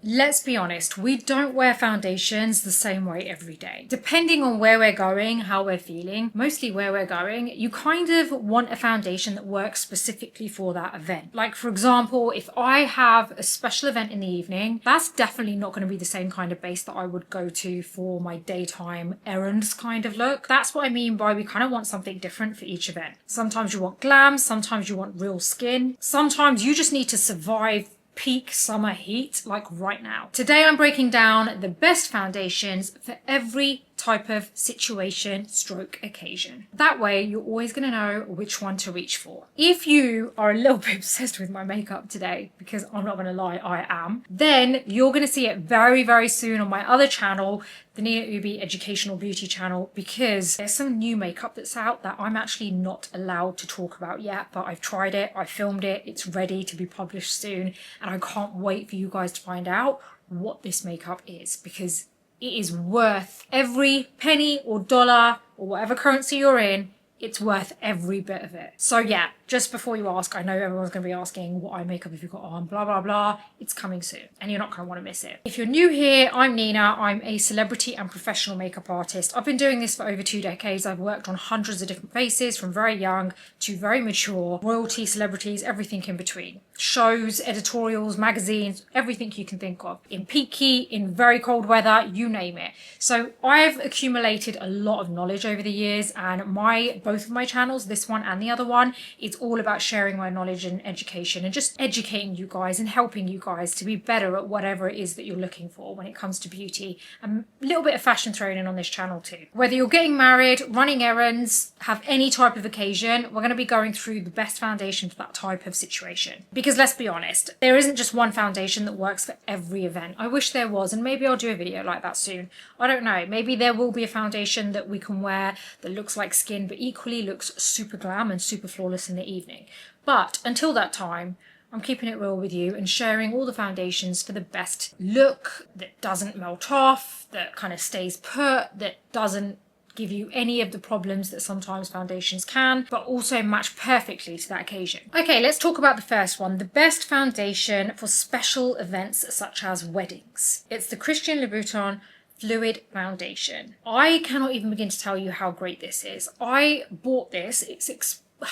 Let's be honest, we don't wear foundations the same way every day. Depending on where we're going, how we're feeling, mostly where we're going, you kind of want a foundation that works specifically for that event. Like for example, if I have a special event in the evening, that's definitely not going to be the same kind of base that I would go to for my daytime errands kind of look. That's what I mean by we kind of want something different for each event. Sometimes you want glam, sometimes you want real skin, sometimes you just need to survive peak summer heat like right now. Today I'm breaking down the best foundations for every type of situation stroke occasion. That way you're always going to know which one to reach for. If you are a little bit obsessed with my makeup today, because I'm not going to lie, I am, then you're going to see it very, very soon on my other channel, the Nina Ubhi Educational Beauty channel, because there's some new makeup that's out that I'm actually not allowed to talk about yet, but I've tried it, I filmed it, it's ready to be published soon, and I can't wait for you guys to find out what this makeup is, because it is worth every penny or dollar or whatever currency you're in. It's worth every bit of it. So yeah, just before you ask, I know everyone's going to be asking what eye makeup have you got on, blah, blah, blah. It's coming soon and you're not going to want to miss it. If you're new here, I'm Nina. I'm a celebrity and professional makeup artist. I've been doing this for over 2 decades. I've worked on hundreds of different faces from very young to very mature, royalty, celebrities, everything in between. Shows, editorials, magazines, everything you can think of. In peak heat, in very cold weather, you name it. So I've accumulated a lot of knowledge over the years, and both of my channels, this one and the other one, it's all about sharing my knowledge and education and just educating you guys and helping you guys to be better at whatever it is that you're looking for when it comes to beauty, and a little bit of fashion thrown in on this channel too. Whether you're getting married, running errands, have any type of occasion, we're going to be going through the best foundation for that type of situation. Because let's be honest, there isn't just one foundation that works for every event. I wish there was, and maybe I'll do a video like that soon. I don't know, maybe there will be a foundation that we can wear that looks like skin but equally looks super glam and super flawless in the evening. But until that time, I'm keeping it real with you and sharing all the foundations for the best look that doesn't melt off, that kind of stays put, that doesn't give you any of the problems that sometimes foundations can, but also match perfectly to that occasion. Okay, let's talk about the first one, the best foundation for special events such as weddings. It's the Christian Louboutin Fluid Foundation. I cannot even begin to tell you how great this is. I bought this,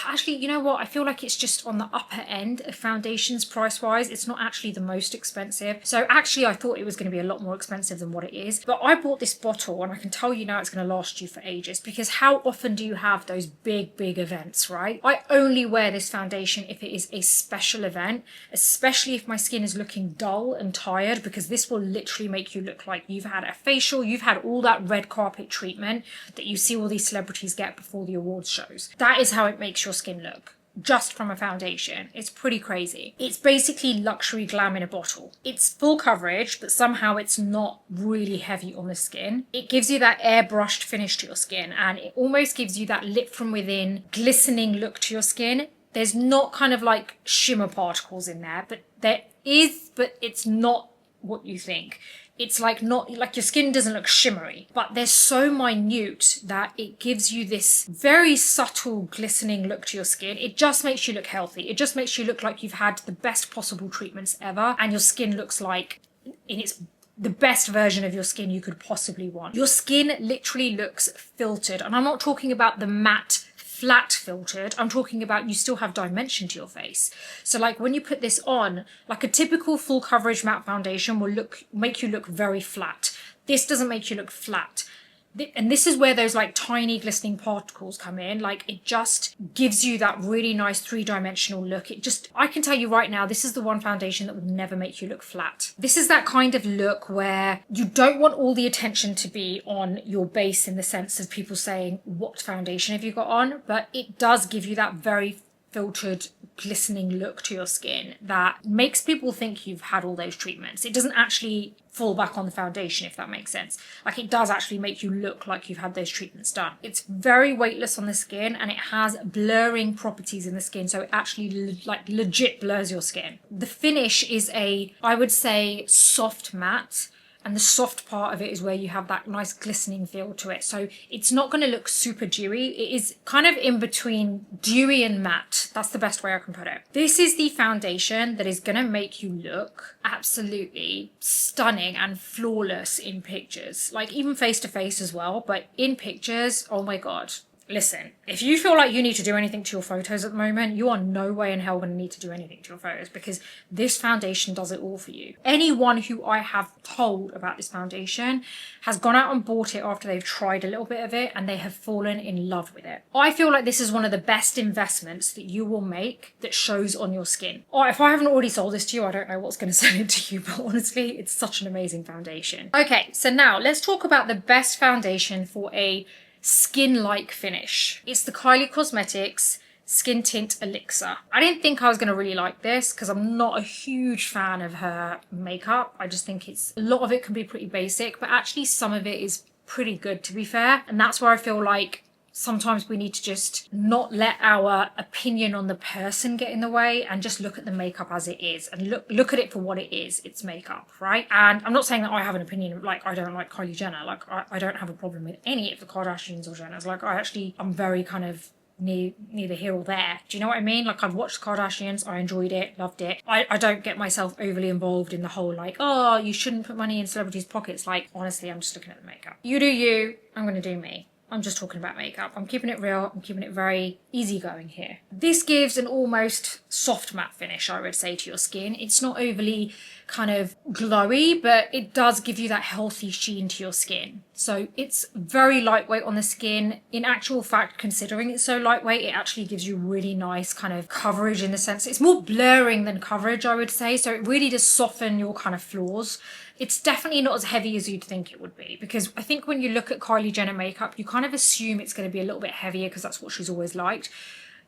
actually, you know what? I feel like it's just on the upper end of foundations price-wise. It's not actually the most expensive. So actually, I thought it was going to be a lot more expensive than what it is. But I bought this bottle and I can tell you now it's going to last you for ages, because how often do you have those big, big events, right? I only wear this foundation if it is a special event, especially if my skin is looking dull and tired, because this will literally make you look like you've had a facial, you've had all that red carpet treatment that you see all these celebrities get before the awards shows. That is how it makes your skin look, just from a foundation. It's pretty crazy. It's basically luxury glam in a bottle. It's full coverage, but somehow it's not really heavy on the skin. It gives you that airbrushed finish to your skin, and it almost gives you that lit from within, glistening look to your skin. There's not kind of like shimmer particles in there, but there is, but it's not what you think. It's like not like your skin doesn't look shimmery, but they're so minute that it gives you this very subtle glistening look to your skin. It just makes you look healthy. It just makes you look like you've had the best possible treatments ever, and your skin looks like the best version of your skin you could possibly want. Your skin literally looks filtered, and I'm not talking about the matte flat filtered, I'm talking about you still have dimension to your face. So like when you put this on, like a typical full coverage matte foundation will make you look very flat. This doesn't make you look flat. And this is where those like tiny glistening particles come in. Like it just gives you that really nice 3-dimensional look. I can tell you right now, this is the one foundation that will never make you look flat. This is that kind of look where you don't want all the attention to be on your base in the sense of people saying, what foundation have you got on? But it does give you that very filtered, glistening look to your skin that makes people think you've had all those treatments. It doesn't actually fall back on the foundation, if that makes sense. Like it does actually make you look like you've had those treatments done. It's very weightless on the skin, and it has blurring properties in the skin, so it actually like legit blurs your skin. The finish is I would say soft matte, and the soft part of it is where you have that nice glistening feel to it. So it's not going to look super dewy. It is kind of in between dewy and matte. That's the best way I can put it. This is the foundation that is going to make you look absolutely stunning and flawless in pictures, like even face to face as well, but in pictures, oh my God. Listen, if you feel like you need to do anything to your photos at the moment, you are no way in hell going to need to do anything to your photos, because this foundation does it all for you. Anyone who I have told about this foundation has gone out and bought it after they've tried a little bit of it and they have fallen in love with it. I feel like this is one of the best investments that you will make that shows on your skin. Or if I haven't already sold this to you, I don't know what's going to sell it to you, but honestly, it's such an amazing foundation. Okay, so now let's talk about the best foundation for a skin-like finish. It's the Kylie Cosmetics Skin Tint Elixir. I didn't think I was going to really like this because I'm not a huge fan of her makeup. I just think a lot of it can be pretty basic, but actually some of it is pretty good, to be fair. And that's where I feel like sometimes we need to just not let our opinion on the person get in the way and just look at the makeup as it is and look at it for what it is. It's makeup, right? And I'm not saying that I have an opinion, like I don't like Kylie Jenner, like I don't have a problem with any of the Kardashians or Jenners. Like I'm very kind of neither here or there. Do you know what I mean? Like I've watched Kardashians, I enjoyed it, loved it. I don't get myself overly involved in the whole like, oh, you shouldn't put money in celebrities' pockets. Like honestly, I'm just looking at the makeup. You do you, I'm gonna do me. I'm just talking about makeup. I'm keeping it real. I'm keeping it very easygoing here. This gives an almost soft matte finish, I would say, to your skin. It's not overly kind of glowy, but it does give you that healthy sheen to your skin. So it's very lightweight on the skin. In actual fact, considering it's so lightweight, it actually gives you really nice kind of coverage in the sense. It's more blurring than coverage, I would say. So it really does soften your kind of flaws. It's definitely not as heavy as you'd think it would be, because I think when you look at Kylie Jenner makeup, you kind of assume it's going to be a little bit heavier because that's what she's always liked.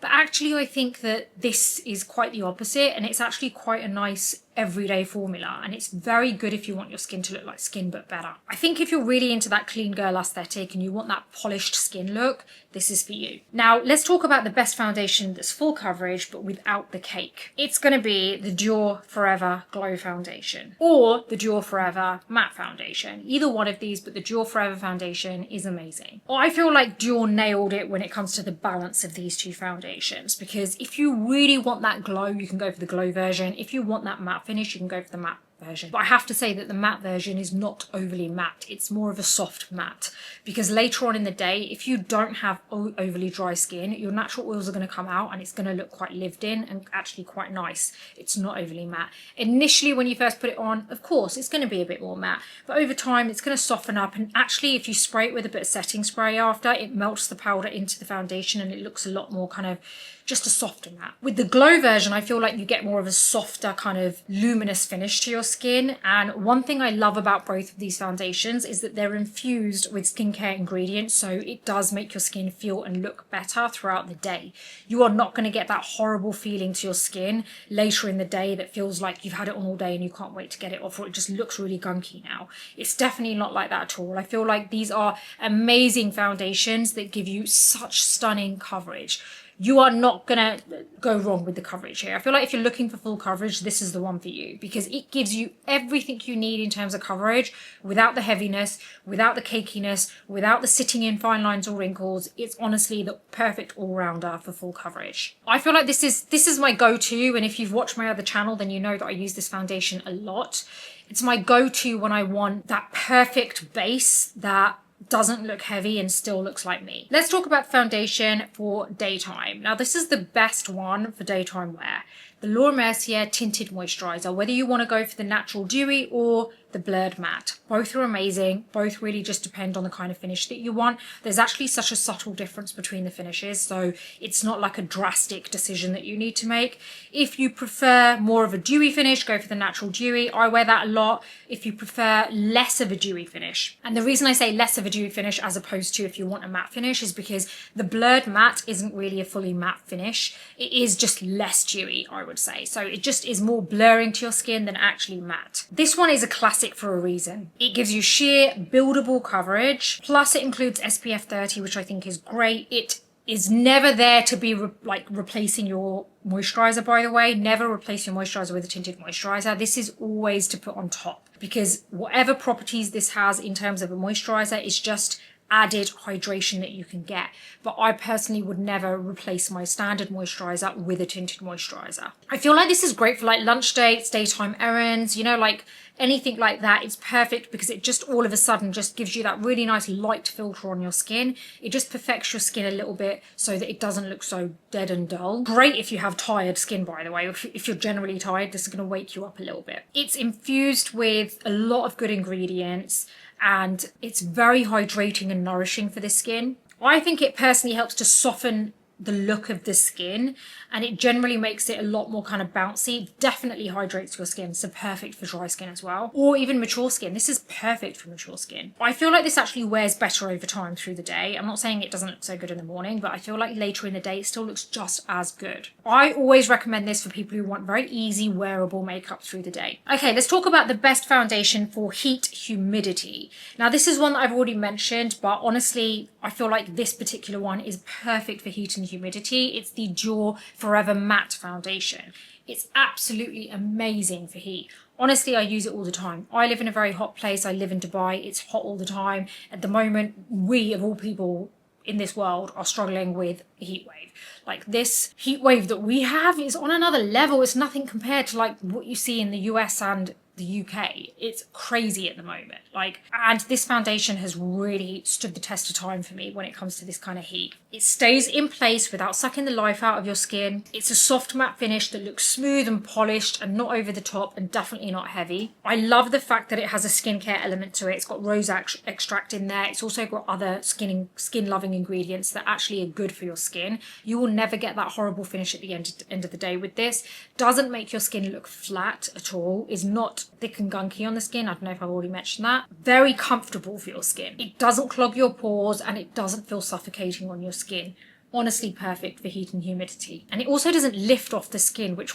But actually, I think that this is quite the opposite, and it's actually quite a nice everyday formula, and it's very good if you want your skin to look like skin but better. I think if you're really into that clean girl aesthetic and you want that polished skin look, this is for you. Now let's talk about the best foundation that's full coverage but without the cake. It's going to be the Dior Forever Glow Foundation or the Dior Forever Matte Foundation. Either one of these, but the Dior Forever Foundation is amazing. Well, I feel like Dior nailed it when it comes to the balance of these two foundations, because if you really want that glow, you can go for the glow version. If you want that matte finish, you can go for the matte version. But I have to say that the matte version is not overly matte. It's more of a soft matte, because later on in the day, if you don't have overly dry skin, your natural oils are going to come out and it's going to look quite lived in and actually quite nice. It's not overly matte. Initially, when you first put it on, of course, it's going to be a bit more matte, but over time, it's going to soften up. And actually, if you spray it with a bit of setting spray after, it melts the powder into the foundation and it looks a lot more kind of just a softer matte. With the glow version, I feel like you get more of a softer kind of luminous finish to your skin. And one thing I love about both of these foundations is that they're infused with skincare ingredients, so it does make your skin feel and look better throughout the day. You are not going to get that horrible feeling to your skin later in the day that feels like you've had it on all day and you can't wait to get it off, or it just looks really gunky now. It's definitely not like that at all. I feel like these are amazing foundations that give you such stunning coverage. You are not going to go wrong with the coverage here. I feel like if you're looking for full coverage, this is the one for you, because it gives you everything you need in terms of coverage without the heaviness, without the cakiness, without the sitting in fine lines or wrinkles. It's honestly the perfect all-rounder for full coverage. I feel like this is my go-to, and if you've watched my other channel, then you know that I use this foundation a lot. It's my go-to when I want that perfect base that doesn't look heavy and still looks like me. Let's talk about foundation for daytime. Now, this is the best one for daytime wear. The Laura Mercier Tinted Moisturizer, whether you want to go for the natural dewy or the blurred matte. Both are amazing. Both really just depend on the kind of finish that you want. There's actually such a subtle difference between the finishes, so it's not like a drastic decision that you need to make. If you prefer more of a dewy finish, go for the natural dewy. I wear that a lot. If you prefer less of a dewy finish, and the reason I say less of a dewy finish as opposed to if you want a matte finish is because the blurred matte isn't really a fully matte finish. It is just less dewy, I would say. So it just is more blurring to your skin than actually matte. This one is a classic for a reason. It gives you sheer buildable coverage, plus it includes SPF 30, which I think is great. It is never there to be replacing your moisturizer, by the way. Never replace your moisturizer with a tinted moisturizer. This is always to put on top, because whatever properties this has in terms of a moisturizer is just added hydration that you can get. But I personally would never replace my standard moisturizer with a tinted moisturizer. I feel like this is great for like lunch dates, daytime errands, you know, like anything like that. It's perfect because it just all of a sudden just gives you that really nice light filter on your skin. It just perfects your skin a little bit so that it doesn't look so dead and dull. Great if you have tired skin, by the way. If you're generally tired, this is going to wake you up a little bit. It's infused with a lot of good ingredients, and it's very hydrating and nourishing for the skin. I think it personally helps to soften the look of the skin, and it generally makes it a lot more kind of bouncy. Definitely hydrates your skin, so perfect for dry skin as well, or even mature skin. This is perfect for mature skin. I feel like this actually wears better over time through the day. I'm not saying it doesn't look so good in the morning, but I feel like later in the day it still looks just as good. I always recommend this for people who want very easy wearable makeup through the day. Okay, let's talk about the best foundation for heat humidity. Now this is one that I've already mentioned, but honestly I feel like this particular one is perfect for heat and humidity. It's the Dior Forever Matte Foundation. It's absolutely amazing for heat. Honestly, I use it all the time. I live in a very hot place. I live in Dubai. It's hot all the time. At the moment, we, of all people in this world, are struggling with a heat wave. Like, this heat wave that we have is on another level. It's nothing compared to like what you see in the US and the UK. It's crazy at the moment. Like, and this foundation has really stood the test of time for me when it comes to this kind of heat. It stays in place without sucking the life out of your skin. It's a soft matte finish that looks smooth and polished and not over the top, and definitely not heavy. I love the fact that it has a skincare element to it. It's got rose extract in there. It's also got other skin loving ingredients that actually are good for your skin. You will never get that horrible finish at the end of the day with this. Doesn't make your skin look flat at all. Is not thick and gunky on the skin. I don't know if I've already mentioned that. Very comfortable for your skin. It doesn't clog your pores, and it doesn't feel suffocating on your skin. Honestly perfect for heat and humidity. And it also doesn't lift off the skin, which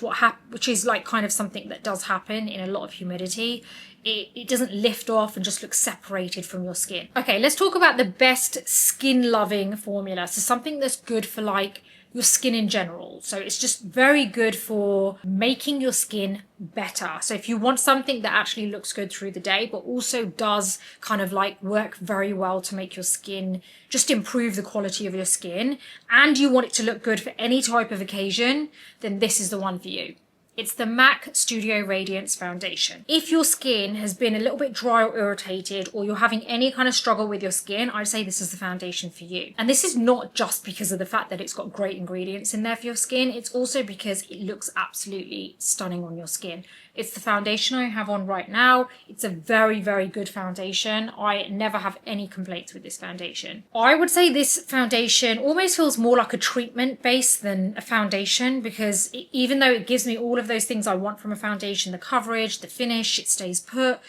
is like kind of something that does happen in a lot of humidity. It doesn't lift off and just looks separated from your skin. Okay, let's talk about the best skin loving formula. So something that's good for like your skin in general. So it's just very good for making your skin better. So if you want something that actually looks good through the day, but also does kind of like work very well to make your skin, just improve the quality of your skin, and you want it to look good for any type of occasion, then this is the one for you. It's the MAC Studio Radiance Foundation. If your skin has been a little bit dry or irritated, or you're having any kind of struggle with your skin, I'd say this is the foundation for you. And this is not just because of the fact that it's got great ingredients in there for your skin, it's also because it looks absolutely stunning on your skin. It's the foundation I have on right now. It's a very, very good foundation. I never have any complaints with this foundation. I would say this foundation almost feels more like a treatment base than a foundation, because even though it gives me all of those things I want from a foundation, the coverage, the finish, it stays put,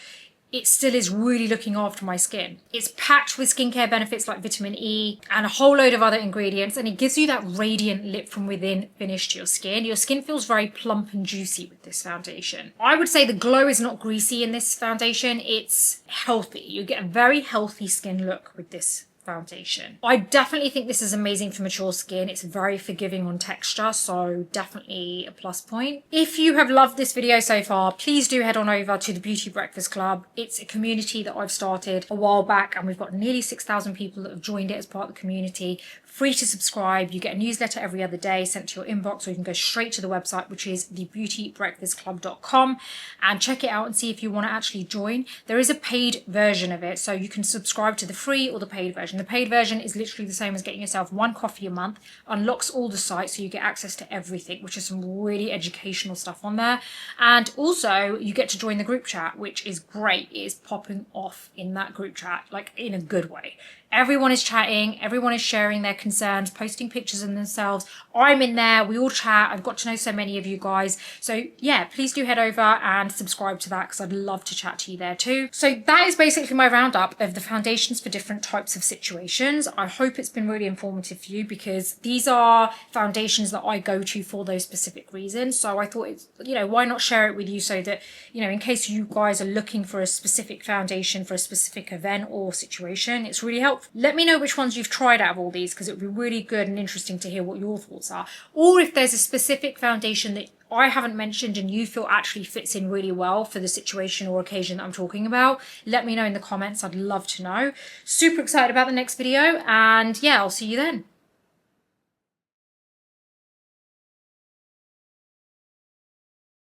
it still is really looking after my skin. It's packed with skincare benefits like vitamin E and a whole load of other ingredients, and it gives you that radiant lit from within finish to your skin. Your skin feels very plump and juicy with this foundation. I would say the glow is not greasy in this foundation, it's healthy. You get a very healthy skin look with this foundation. I definitely think this is amazing for mature skin. It's very forgiving on texture, so definitely a plus point. If you have loved this video so far, please do head on over to the Beauty Breakfast Club. It's a community that I've started a while back, and we've got nearly 6,000 people that have joined it as part of the community. Free to subscribe. You get a newsletter every other day sent to your inbox, or you can go straight to the website, which is thebeautybreakfastclub.com, and check it out and see if you want to actually join. There is a paid version of it, so you can subscribe to the free or the paid version. The paid version is literally the same as getting yourself one coffee a month, unlocks all the sites, so you get access to everything, which is some really educational stuff on there. And also you get to join the group chat, which is great. It is popping off in that group chat, like in a good way. Everyone is chatting, everyone is sharing their concerns, posting pictures of themselves. I'm in there, we all chat. I've got to know so many of you guys. So yeah, please do head over and subscribe to that, because I'd love to chat to you there too. So that is basically my roundup of the foundations for different types of situations. situations. I hope it's been really informative for you, because these are foundations that I go to for those specific reasons. So I thought it's, why not share it with you, so that, in case you guys are looking for a specific foundation for a specific event or situation, it's really helpful. Let me know which ones you've tried out of all these, because it would be really good and interesting to hear what your thoughts are. Or if there's a specific foundation that I haven't mentioned and you feel actually fits in really well for the situation or occasion that I'm talking about, let me know in the comments. I'd love to know. Super excited about the next video, and yeah, I'll see you then.